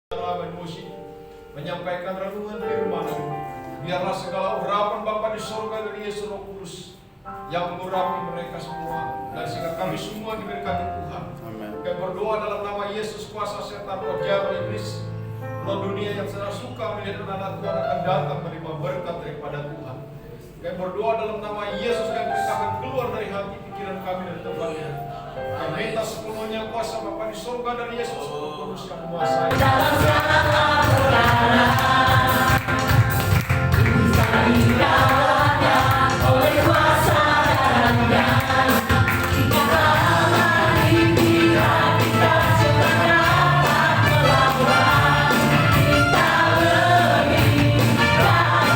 Musik menyampaikan renungan firman. Biarlah segala urapan Bapa di surga dari Yesus Roh Kudus yang mengurapi mereka semua, dan sehingga kami semua diberkati Tuhan. Amen. Kami berdoa dalam nama Yesus, kuasa setan, roh jahat, roh iblis, roh dunia yang sedang suka melihat anak Tuhan akan datang menerima berkat daripada Tuhan. Kami berdoa dalam nama Yesus, kami akan keluar dari hati pikiran kami dan tempatnya. Kami minta sepenuhnya kuasa Bapa di surga dari Yesus Roh Kudus yang menguasai. Dalam segala perkara, bisa dikalahkan oleh kuasa darahnya. Jika hari kita sedang dapat melawan, kita lebih dan pemenang.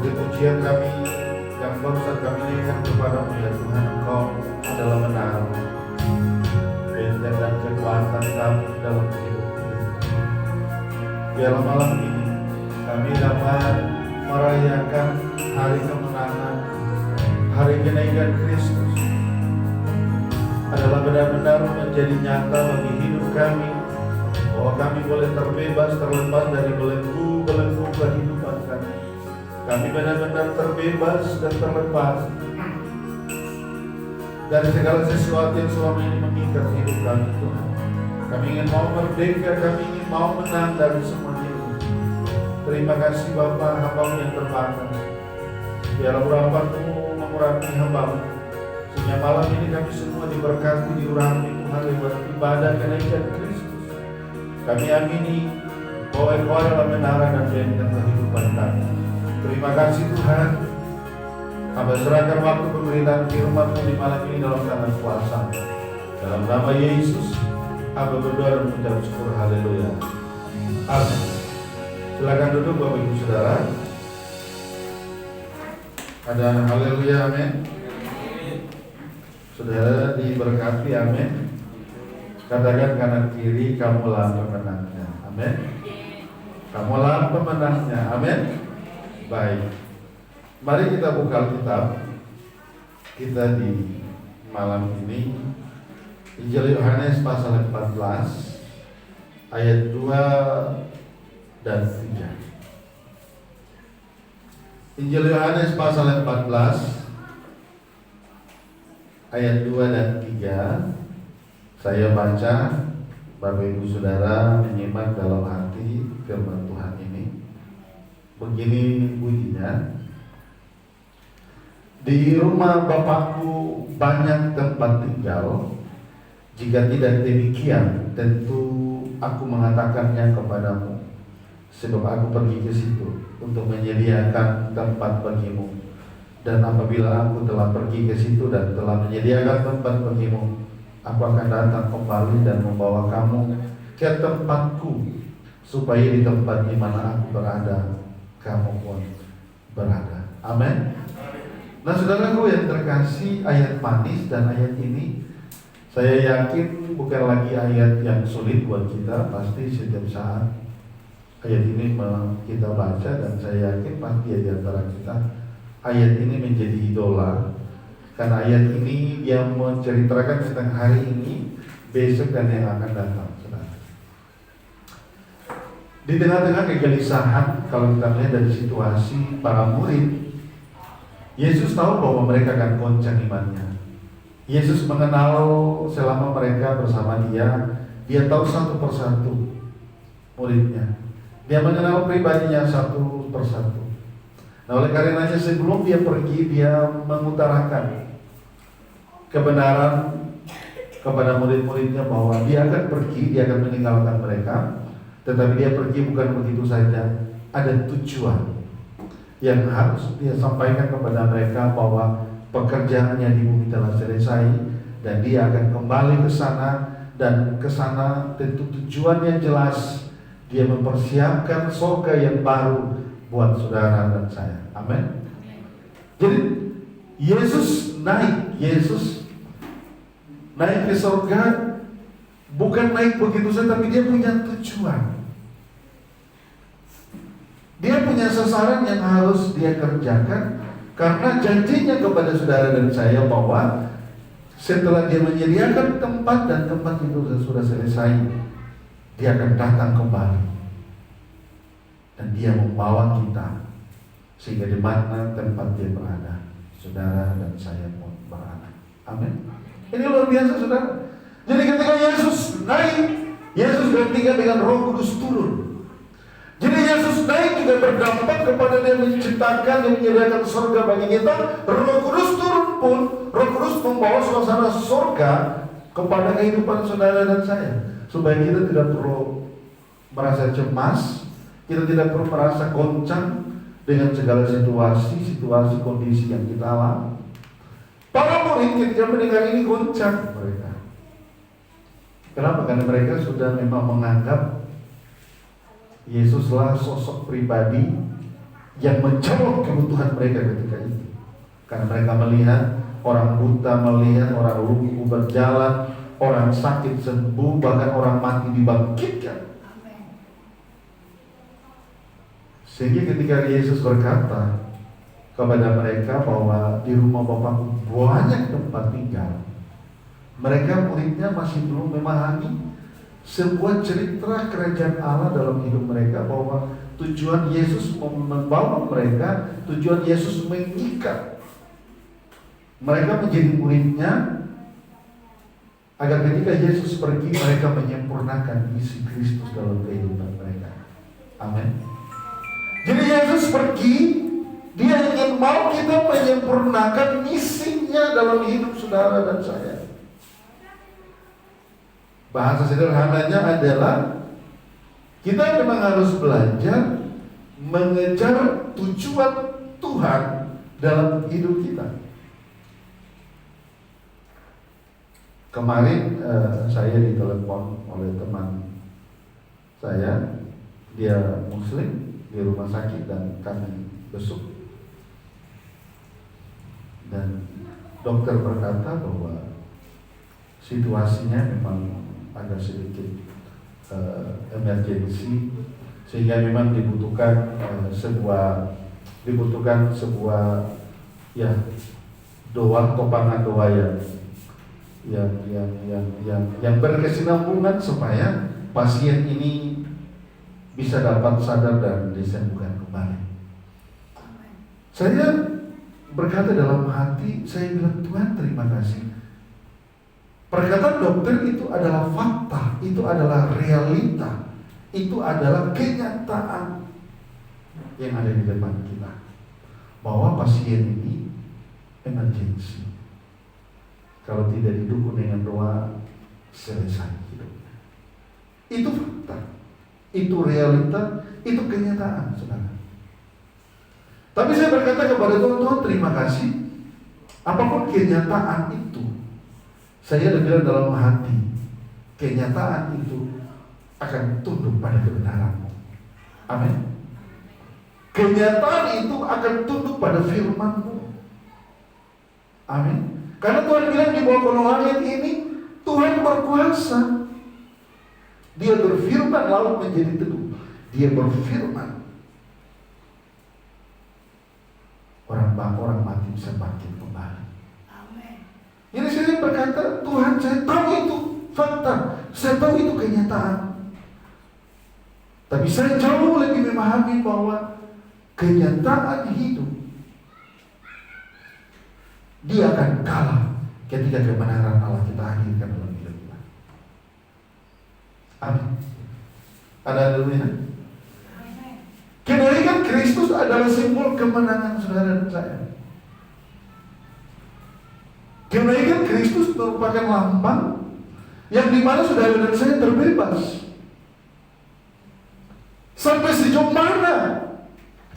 Pujian kami yang barusan kami naikkan kepadamu ya Tuhan, Engkau adalah benar, benteng dan kekuatan kami dalam hidup ini. Biarlah malam ini kami dapat merayakan hari kemenangan, hari kenaikan Kristus adalah benar-benar menjadi nyata bagi hidup kami, bahwa kami boleh terbebas, terlepas dari belenggu kehidupan kami. Kami benar-benar terbebas dan terlepas dari segala sesuatu yang selama ini mengikat hidup kami, Tuhan. Kami ingin mau merdeka, kami ingin mau menang dari semuanya ini. Terima kasih Bapa, hamba-Mu yang terbatas. Biarlah urapan-Mu mengurapi hamba-Mu, sehingga malam ini kami semua diberkati, diurapi Tuhan lewat ibadah kenaikan Kristus. Kami amini bahwa Engkau adalah menara dan benteng kehidupan kami. Terima kasih Tuhan. Hamba serahkan waktu pemberitaan firman-Mu di malam ini dalam tangan kuasa. Dalam nama Yesus, hamba berdoa dan mengucap syukur. Haleluya. Amin. Silakan duduk Bapak Ibu Saudara. Ada haleluya, amin. Saudara diberkati, amin. Katakan kanan kiri, kamulah pemenangnya, amin. Kamulah pemenangnya, amin. Baik, mari kita buka Alkitab kita di malam ini, Injil Yohanes pasal 14 ayat 2 dan 3. Injil Yohanes pasal 14 ayat 2 dan 3. Saya baca, Bapak Ibu Saudara menyimak dalam hati firman Tuhan ini. Begini bunyinya, di rumah Bapakku banyak tempat tinggal. Jika tidak demikian, tentu aku mengatakannya kepadamu, sebab aku pergi ke situ untuk menyediakan tempat bagimu. Dan apabila aku telah pergi ke situ dan telah menyediakan tempat bagimu, Aku akan datang kembali dan membawa kamu ke tempatku, supaya di tempat di mana aku berada, kamu pun berada. Amin. Nah, saudaraku yang terkasih, ayat manis dan ayat ini saya yakin bukan lagi ayat yang sulit buat kita. Pasti setiap saat ayat ini kita baca, dan saya yakin pasti di antara kita ayat ini menjadi idola. Karena ayat ini dia menceritakan tentang hari ini, besok, dan yang akan datang. Di tengah-tengah kegelisahan, kalau kita melihat dari situasi para murid, Yesus tahu bahwa mereka akan goncang imannya. Yesus mengenal selama mereka bersama dia. Dia tahu satu persatu muridnya. Dia mengenal pribadinya satu persatu. Nah, oleh karenanya sebelum dia pergi, dia mengutarakan kebenaran kepada murid-muridnya bahwa dia akan pergi, dia akan meninggalkan mereka. Tetapi dia pergi bukan begitu saja, ada tujuan yang harus dia sampaikan kepada mereka, bahwa pekerjaannya di bumi telah selesai dan dia akan kembali ke sana, dan ke sana tentu tujuannya jelas, dia mempersiapkan surga yang baru buat saudara dan saya. Amin. Jadi Yesus naik ke surga bukan naik begitu saja, tapi dia punya tujuan. Dia punya sasaran yang harus dia kerjakan, karena janjinya kepada saudara dan saya bahwa setelah dia menyediakan tempat dan tempat itu sudah selesai, dia akan datang kembali dan dia membawa kita sehingga di mana tempat dia berada, saudara dan saya pun berada. Amin. Ini luar biasa, saudara. Jadi ketika Yesus naik, Yesus gantikan dengan Roh Kudus turun. Jadi Yesus naik juga berdampak kepada dia menciptakan dan menyediakan surga bagi kita. Roh Kudus turun pun, Roh Kudus membawa suasana surga kepada kehidupan saudara dan saya, supaya kita tidak perlu merasa cemas, kita tidak perlu merasa goncang dengan segala situasi kondisi yang kita alami. Para murid ketika mendengar ini goncang mereka. Kenapa? Karena mereka sudah memang menganggap Yesuslah sosok pribadi yang menjawab kebutuhan mereka ketika itu. Karena mereka melihat orang buta melihat, orang lumpuh berjalan, orang sakit sembuh, bahkan orang mati dibangkitkan. Sehingga ketika Yesus berkata kepada mereka bahwa di rumah Bapakku banyak tempat tinggal, mereka muridnya masih belum memahami sebuah cerita kerajaan Allah dalam hidup mereka, bahwa tujuan Yesus membawa mereka, tujuan Yesus mengikat mereka menjadi muridnya, agar ketika Yesus pergi mereka menyempurnakan misi Kristus dalam kehidupan mereka. Amin. Jadi Yesus pergi, dia ingin mau kita menyempurnakan misinya dalam hidup saudara dan saya. Bahasa sederhananya adalah kita memang harus belajar mengejar tujuan Tuhan dalam hidup kita. Kemarin saya ditelepon oleh teman saya, dia Muslim, di rumah sakit dan kami besuk. Dan dokter berkata bahwa situasinya memang agak sedikit emergensi, sehingga memang dibutuhkan sebuah ya doa, topangan doa yang berkesinambungan supaya pasien ini bisa dapat sadar dan disembuhkan kembali. Saya berkata dalam hati, saya bilang, Tuhan terima kasih. Perkataan dokter itu adalah fakta, itu adalah realita, itu adalah kenyataan yang ada di depan kita, bahwa pasien ini emergensi. Kalau tidak didukung dengan doa, selesai hidupnya. Itu fakta, itu realita, itu kenyataan, saudara. Tapi saya berkata kepada Tuhan, Tuhan terima kasih, apapun kenyataan itu, Saya udah bilang dalam hati, kenyataan itu akan tunduk pada kebenaranmu. Amin. Kenyataan itu akan tunduk pada firman-Mu. Amin. Karena Tuhan bilang di bawah kolong langit ini, Tuhan berkuasa. Dia berfirman, laut menjadi teduh. Dia berfirman, orang mati bisa bangkit kembali. Amin. Jadi saya berkata, Tuhan, saya tahu itu fakta, saya tahu itu kenyataan. Tapi saya jauh lebih memahami bahwa kenyataan hidup, dia akan kalah ketika kebenaran Allah kita hadirkan dalam hidup kita. Amin. Ada haleluya. Kenaikan Kristus adalah simbol kemenangan saudara dan saya. Kenaikan Kristus merupakan lambang yang dimana saudara dan saya terbebas. Sampai sejauh mana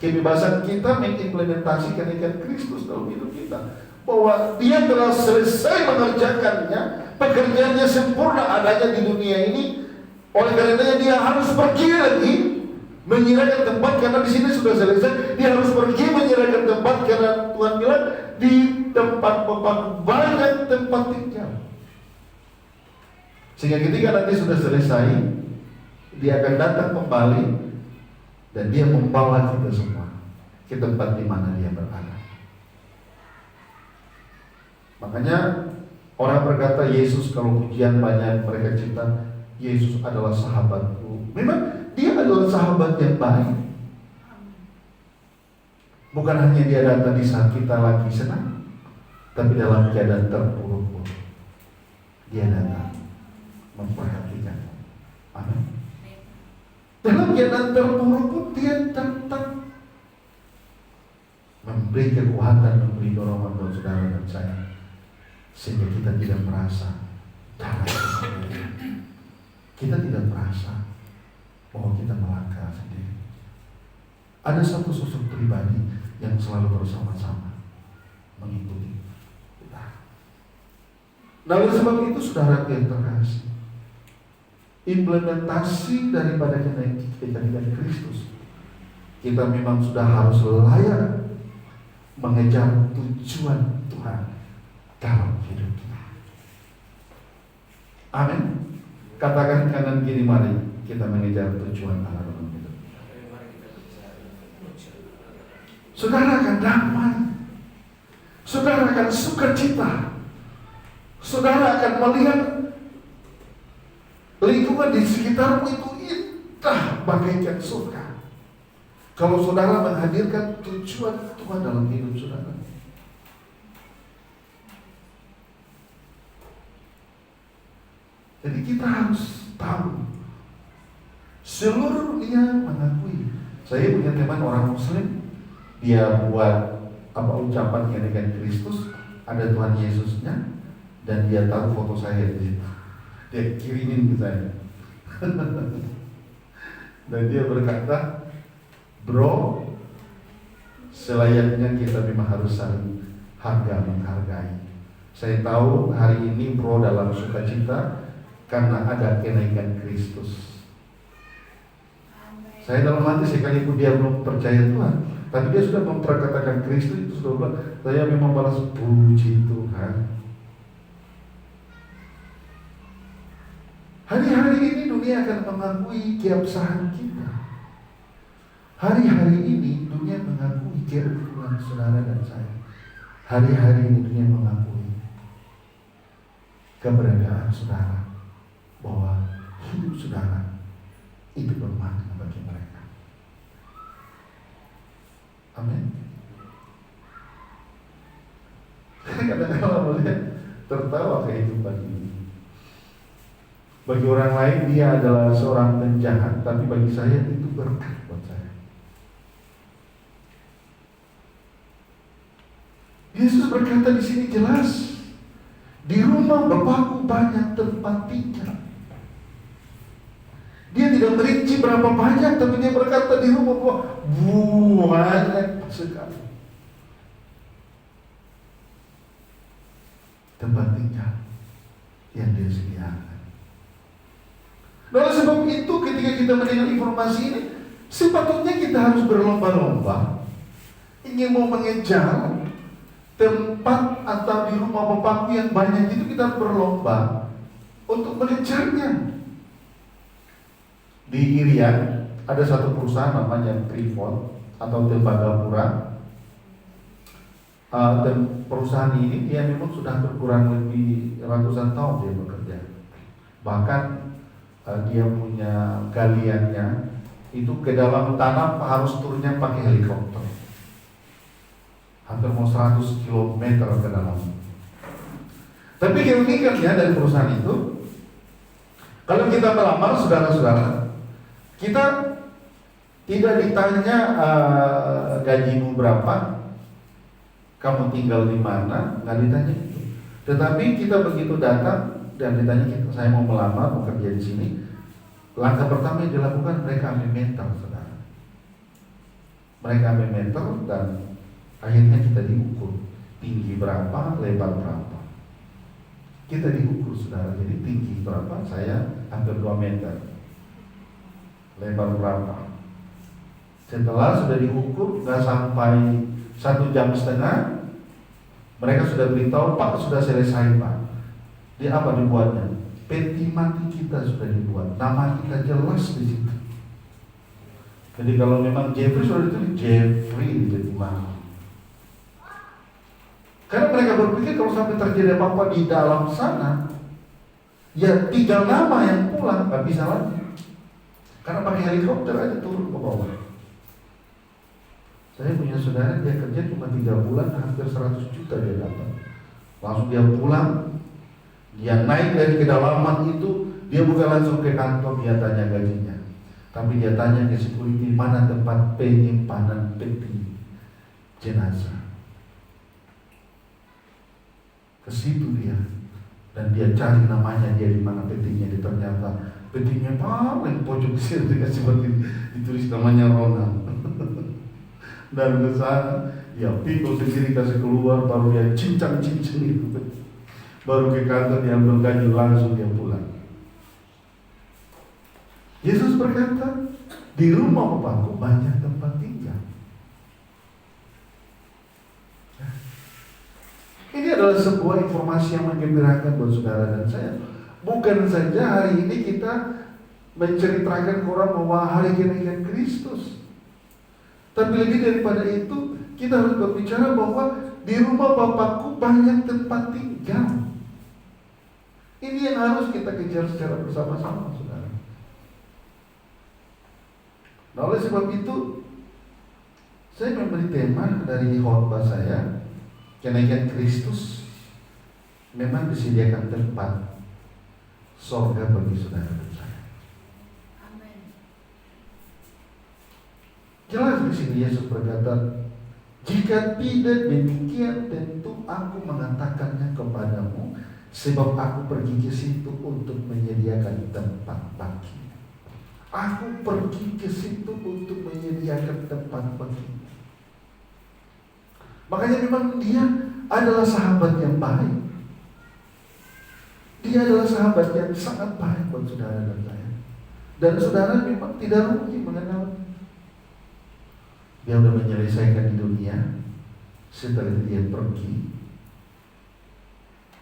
kebebasan kita mengimplementasi kenaikan Kristus dalam hidup kita, bahwa Dia telah selesai mengerjakannya, pekerjaannya sempurna adanya di dunia ini. Oleh karenanya Dia harus pergi lagi menyerahkan tempat, karena di sini sudah selesai. Dia harus pergi menyerahkan tempat, karena Tuhan bilang di tempat Bapa banyak tempat tinggal. Sehingga ketika nanti sudah selesai, Dia akan datang kembali dan Dia membawa kita semua ke tempat di mana Dia berada. Makanya orang berkata, Yesus kalau pujian banyak mereka cinta, Yesus adalah sahabatku. Memang Dia adalah sahabat yang baik. Bukan hanya Dia datang di saat kita lagi senang, tapi dalam keadaan terpuruk pun Dia datang memperhatikan. Amin. Dalam keadaan terpuruk pun Dia datang memberi kekuatan, memberi dorongan buat saudara dan saya, sehingga kita tidak merasa darah sendiri. Kita tidak merasa bahwa kita melangkah sendiri. Ada satu sosok pribadi yang selalu bersama-sama mengikuti kita. Nah, oleh sebab itu saudara yang terkasih, implementasi daripada kenaikan Kristus, kita memang sudah harus layak mengejar tujuan Tuhan dalam hidup kita. Amin. Katakan kanan kiri, mari kita mengejar tujuan Allah dalam hidup. Saudara akan damai, saudara akan sukacita, saudara akan melihat lingkungan di sekitarmu itu indah bagaikan surga kalau saudara menghadirkan tujuan Tuhan dalam hidup saudara. Jadi kita harus tahu, seluruh dunia mengakui. Saya punya teman orang Muslim, dia buat ucapan kenaikan Kristus, ada Tuhan Yesusnya, dan dia taruh foto saya di situ. Dia kirimin ke saya. Dan dia berkata, bro, selayaknya kita memang harus saling menghargai. Saya tahu hari ini bro dalam sukacita karena ada kenaikan Kristus. Saya dalam hati, sekalipun dia belum percaya Tuhan, tapi dia sudah memperkatakan Kristus, itu sudah bilang, saya memang balas puji Tuhan. Hari-hari ini dunia akan mengakui keabsahan kita. Hari-hari ini dunia mengakui keutuhan saudara dan saya. Hari-hari ini dunia mengakui keberadaan saudara, bahwa hidup saudara itu bermakna bagi mereka. Amin. Kadang-kadang melihat tertawa kehidupan ini. Bagi orang lain dia adalah seorang penjahat, tapi bagi saya itu berkat buat saya. Yesus berkata di sini jelas, di rumah Bapakku banyak tempat tinggal. Dia tidak merinci berapa banyak, tapi dia berkata di rumah banyak sekali tempat tinggal. yang Dia sediakan. Oleh sebab itu ketika kita mendengar informasi ini, sepatutnya kita harus berlomba-lomba ingin mau mengejar tempat atau di rumah Bapakku yang banyak itu. Kita harus berlomba untuk mengejarnya. Di Irian ada satu perusahaan namanya Freeport atau Tembagapura. Dan perusahaan ini dia memang sudah berkurang lebih ratusan tahun dia bekerja. Bahkan dia punya galiannya itu ke dalam tanah harus turunnya pakai helikopter. Hampir mau 100 km ke dalam. Tapi keunikannya dari perusahaan itu, kalau kita melamar saudara-saudara, kita tidak ditanya gajimu berapa, kamu tinggal di mana, nggak ditanya itu. Tetapi kita begitu datang dan ditanya saya mau melamar, mau kerja di sini, langkah pertama yang dilakukan mereka ambil mental, saudara. Mereka ambil mental dan akhirnya kita diukur tinggi berapa, lebar berapa. Kita diukur, saudara. Jadi tinggi berapa? Saya hampir 2 meter. Lebar berapa? Setelah sudah diukur, nggak sampai 1,5 jam, mereka sudah beritahu, Pak sudah selesai Pak. Di apa dibuatnya? Peti mati kita sudah dibuat, nama kita jelas di situ. Jadi kalau memang Jeffrey sudah ditulis Jeffrey di peti mati. Karena mereka berpikir kalau sampai terjadi apa-apa di dalam sana, ya tinggal nama yang pulang, nggak bisa lagi. Karena pakai helikopter aja turun ke bawah. Saya punya saudara, dia kerja cuma 3 bulan, hampir 100 juta dia dapat. Langsung dia pulang, dia naik dari kedalaman itu, dia bukan langsung ke kantor, dia tanya gajinya. Tapi dia tanya ke security, mana tempat penyimpanan peti jenazah. Ke situ dia, dan dia cari namanya, dia di mana petinya. Dia ternyata petinya paling pojok sini, dikasih ditulis namanya Ronald. Dan ke sana, ya pikul sendiri kasih keluar, baru dia cincang-cincang itu. Baru ke kantor dia ambil gaji, langsung dia pulang. Yesus berkata, di rumah Bapakku banyak tempat tinggal. Ini adalah sebuah informasi yang menggembirakan buat saudara dan saya. Bukan saja hari ini kita menceritakan ke orang bahwa hari kenaikan Kristus, tapi lebih daripada itu, kita harus berbicara bahwa di rumah Bapakku banyak tempat tinggal. Ini yang harus kita kejar secara bersama-sama, saudara. Nah, oleh sebab itu, saya memberi tema dari khotbah saya, kenaikan Kristus memang disediakan tempat surga bagi saudara dan saya. Jelas di sini Yesus berkata, jika tidak demikian tentu aku mengatakannya kepadamu, sebab aku pergi ke situ untuk menyediakan tempat bagi. Aku pergi ke situ untuk menyediakan tempat bagi. Makanya memang dia adalah sahabat yang baik. Dia adalah sahabat yang sangat baik buat saudara dan saya. Dan saudara memang tidak rugi mengenalnya. Dia sudah menyelesaikan di dunia. Setelah itu dia pergi.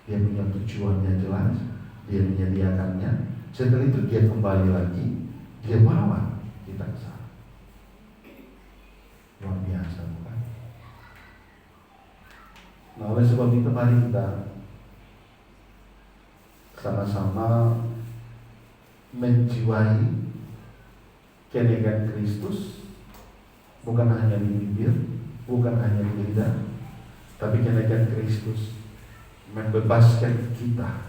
Dia punya tujuannya jelas. Dia menyediakannya. Setelah itu dia kembali lagi. Dia bawa kita ke sana. Luar biasa, bukan? Nah, oleh sebab itu mari kita sama-sama menjiwai kenaikan Kristus. Bukan hanya di bibir, bukan hanya di lidah, tapi kenaikan Kristus membebaskan kita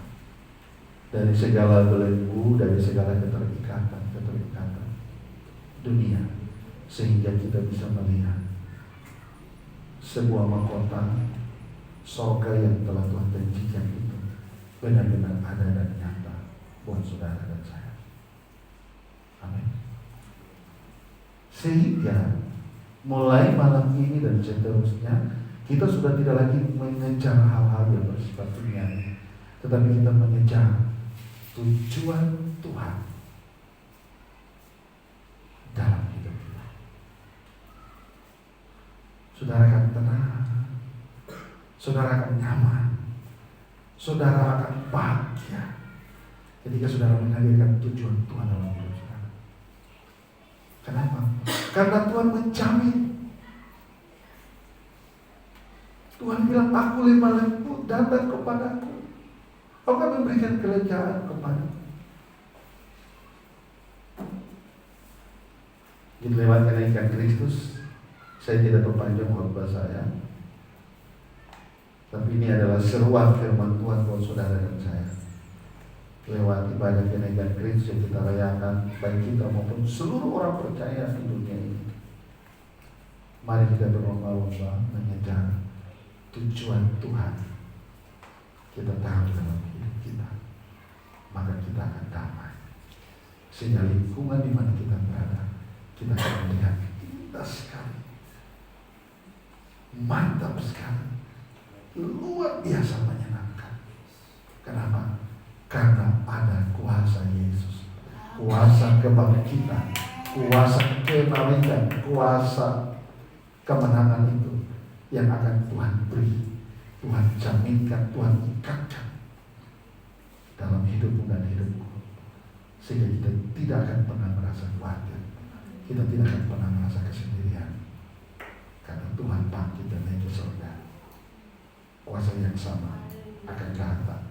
dari segala belenggu, dari segala keterikatan dunia, sehingga kita bisa melihat sebuah mahkota surga yang telah Tuhan janjikan itu benar-benar ada dan nyata buat saudara dan saya. Amin. Sehingga mulai malam ini dan seterusnya, kita sudah tidak lagi mengejar hal-hal yang bersifat duniawi, tetapi kita mengejar tujuan Tuhan dalam hidup kita. Saudara akan tenang, saudara akan nyaman, saudara akan bahagia ketika saudara menghadirkan tujuan Tuhan dalam hidup saudara. Kenapa? Karena Tuhan menjamin. Tuhan bilang, aku lemah lembut, datang kepadaku, aku akan memberikan kelegaan kepadamu. Jadi lewat kenaikan Kristus, saya tidak perpanjang khotbah saya, tapi ini adalah seruan firman Tuhan buat saudara dan saya. Lewat ibadah kenaikan Kristus yang kita rayakan, baik kita maupun seluruh orang percaya di dunia ini, mari kita berlomba-lomba mengejar tujuan Tuhan. Kita tahu dalam hidup kita, maka kita akan damai. Sehingga lingkungan di mana kita berada, kita akan melihat indah sekali, mantap sekali, luar biasa menyenangkan. Kenapa? Karena ada kuasa Yesus, kuasa kebangkitan, kuasa kenawikan, kuasa kemenangan itu yang akan Tuhan beri, Tuhan jaminkan, Tuhan ikatkan dalam hidupmu dan hidupku, sehingga kita tidak akan pernah merasa khawatir, kita tidak akan pernah merasa kesendirian, karena Tuhan bangkit dan naik ke surga. Kuasa yang sama akan datang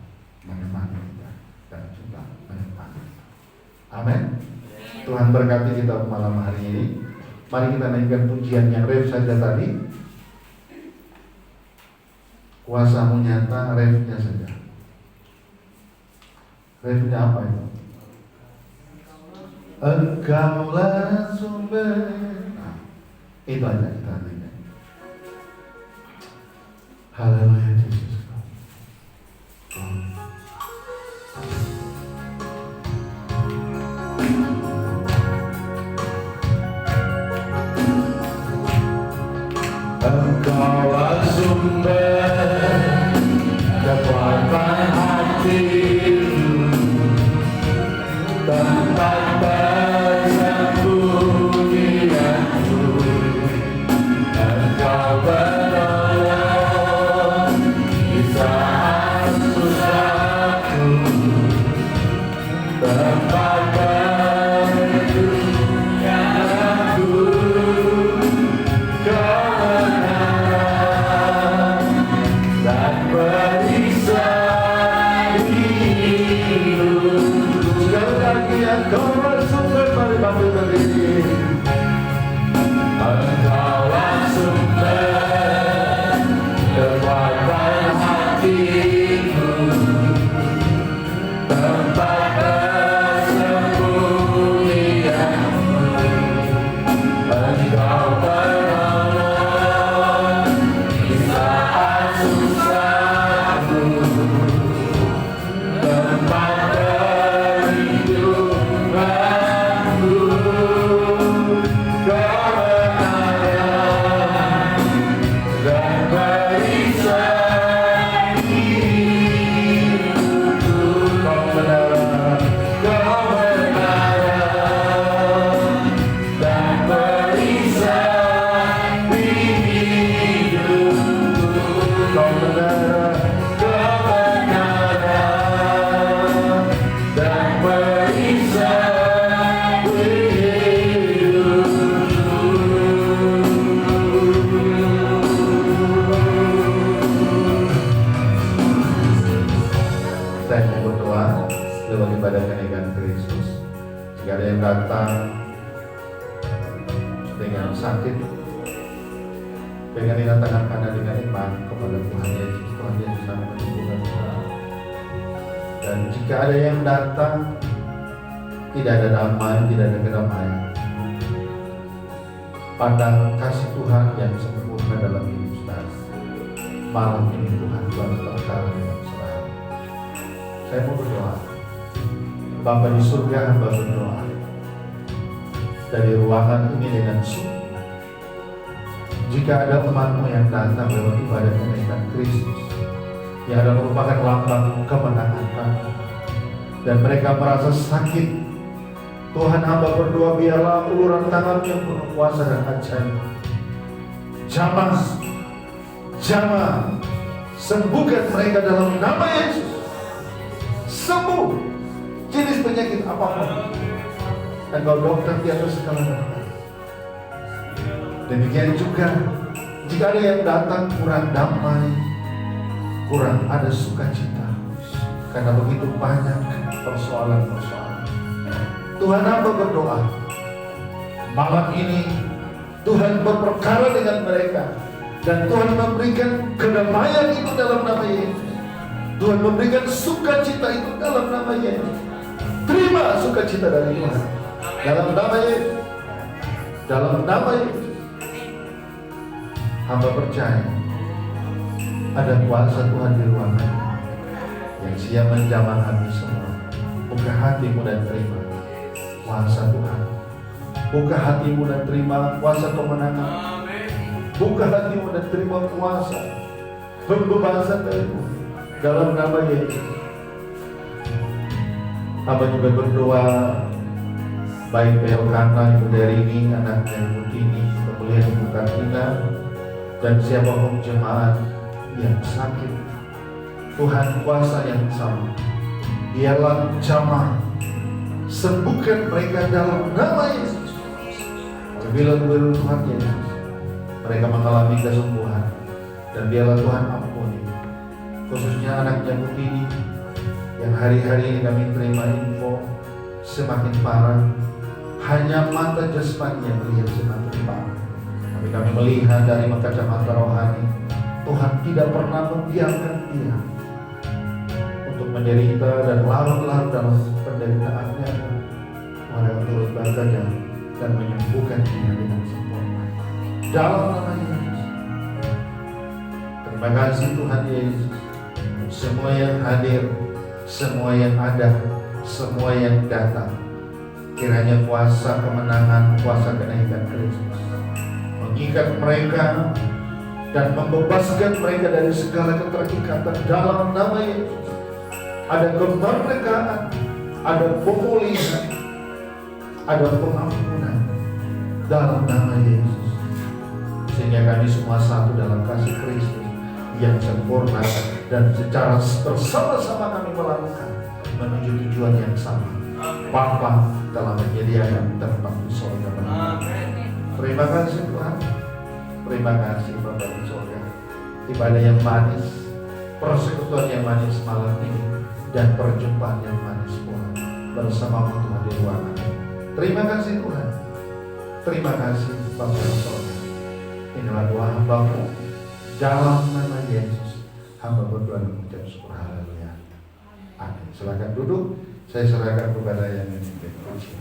menemani kita dan juga menemani kita. Amin. Tuhan berkati kita malam hari ini. Mari kita naikkan pujian yang ref saja tadi. Kuasamu nyata, refnya saja. Refnya apa itu? Engkaulah sumber. Nah, itu aja kita nyanyi. Haleluya Yesus. Engkaulah sumber kekuatan hatiku, tempat persembunyianku. Engkau penolong di saat susahku, tempat perlindunganku. Kau bersumber pada batu berdiri. Engkaulah sumber kekuatan hatiku, tempat persembunyianku. Engkau penolong di saat susahku, tempat datang dengan sakit, dengan tangan kanan dengan iman kepada Tuhan Yesus. Tuhan Yesus akan menyembuhkan kita. Dan jika ada yang datang tidak ada damai, tidak ada kedamaian, pandang kasih Tuhan yang sempurna dalam hidup saudara. Malam ini Tuhan telah berkata dengan selalu. Saya mau berdoa. Bapa di surga, hamba berdoa dari ruangan ini dengan sungguh. Jika ada temanmu yang datang lewat ibadah kenaikan Kristus, yang adalah merupakan lambang kemenangan kami. Dan mereka merasa sakit. Tuhan, hamba berdoa biarlah uluran tangan yang penuh kuasa dan ajaib. Jamah, sembuhkan mereka dalam nama Yesus. Sembuh jenis penyakit apapun. Engkau dokter di atas segala dokter. Demikian juga jika ada yang datang kurang damai, kurang ada sukacita, karena begitu banyak persoalan-persoalan. Tuhan, hamba berdoa malam ini Tuhan berperkara dengan mereka, dan Tuhan memberikan kedamaian itu dalam nama Yesus. Tuhan memberikan sukacita itu dalam nama Yesus. Terima sukacita dari Tuhan dalam nama Yesus. Dalam nama Yesus. Hamba percaya ada kuasa Tuhan di ruangan yang siap menjamah hati semua. Buka hatimu dan terima kuasa Tuhan. Buka hatimu dan terima kuasa kemenangan. Buka hatimu dan terima kuasa pembebasan dari Tuhan dalam nama Yesus. Hamba juga berdoa baik Elkana, Ibu Derini, anaknya Ibu Tini, kemuliaan Ibu Kartina, dan siapapun jemaat yang sakit. Tuhan, kuasa yang sama biarlah jamah, sembuhkan mereka dalam nama Yesus. Apabila Tuhan Yesus mereka mengalami kesembuhan, dan biarlah Tuhan ampuni khususnya anaknya Butini yang hari-hari ini kami terima info semakin parah. Hanya mata jasmani yang melihat semakin parah, tapi kami melihat dari kacamata rohani. Tuhan tidak pernah membiarkan dia untuk menderita dan larut-larut dalam penderitaannya. Tuhan yang turut bekerja dan menyembuhkan dia dengan sempurna dalam nama Yesus. Terima kasih Tuhan Yesus. Semua yang hadir, semua yang ada, semua yang datang, kiranya kuasa kemenangan, kuasa kenaikan Kristus mengikat mereka dan membebaskan mereka dari segala keterikatan dalam nama Yesus. Ada kemerdekaan, ada pemulihan, ada pengampunan dalam nama Yesus. Sehingga kami semua satu dalam kasih Kristus yang sempurna, dan secara bersama-sama kami melakukan menuju tujuan yang sama. Bapa telah menyediakan tempat di surga. Terima kasih Tuhan. Terima kasih Bapa di surga. Ibadah yang manis, persekutuan yang manis malam ini, dan perjumpaan yang manis pula bersama Tuhan di ruangan. Terima kasih Tuhan. Terima kasih Bapa di surga. Inilah doa hamba-Mu dalam nama Yesus. Hamba berdoa dan mengucap syukur. Haleluya. Amin. Silakan duduk. Saya serahkan kepada yang memimpin pujian.